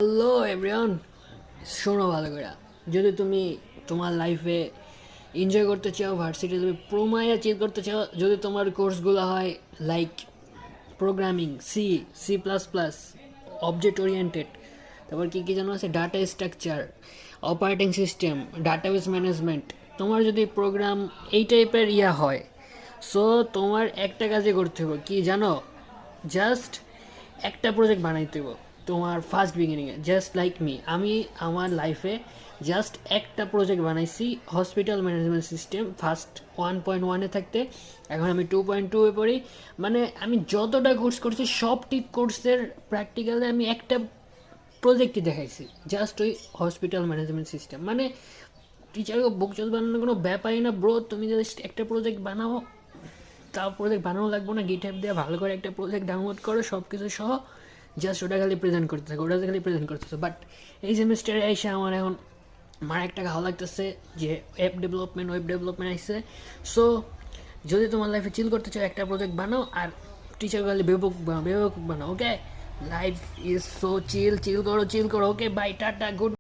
Hello everyone, শোনো ভালো করে। যদি তুমি তোমার লাইফে এনজয় করতে চাও, ভার্সিটি তুমি প্রোমায়া চিল করতে চাও, যদি তোমার কোর্সগুলো হয় like programming, C plus plus, object oriented, তারপর কী কী যেন আছে, data structure, operating system, database management, তোমার যদি প্রোগ্রাম এই টাইপের হয়, সো তোমার একটা কাজই করতে হবে, কি জানো? জাস্ট একটা প্রজেক্ট বানাইতে হবে তোমার ফার্স্ট বিগিনিংয়ে। জাস্ট লাইক মি, আমি আমার লাইফে জাস্ট একটা প্রজেক্ট বানাইছি, হসপিটাল ম্যানেজমেন্ট সিস্টেম, ফার্স্ট 1.1-এ থাকতে এখন আমি 2.2-এ পড়ি। মানে আমি যতটা কোর্স করছি সবটি কোর্সের প্র্যাকটিক্যালে আমি একটা প্রজেক্টই দেখাইছি, জাস্ট ওই হসপিটাল ম্যানেজমেন্ট সিস্টেম। মানে টিচারকে বুক চোদ বানানোর কোনো ব্যাপারই না ব্রো, তুমি জাস্ট একটা প্রজেক্ট বানাও, তাও প্রজেক্ট বানানো লাগবো না, গিটহাব দিয়ে ভালো করে একটা প্রজেক্ট ডাউনলোড করো সব কিছু সহ, জাস্ট ওটা খালি প্রেজেন্ট করতে থাকো, ওটা খালি প্রেজেন্ট করতেছে। বাট এই সেমিস্টারে এসে আমার এখন আমার একটা ভালো লাগতেছে যে ওয়েব ডেভেলপমেন্ট আসছে। সো যদি তোমার লাইফে চিল করতে চাও, একটা প্রজেক্ট বানাও আর টিচার খালি বেবুক বানাও, ওকে? লাইফ ইজ সো চিল করো, ওকে? By, tata, good.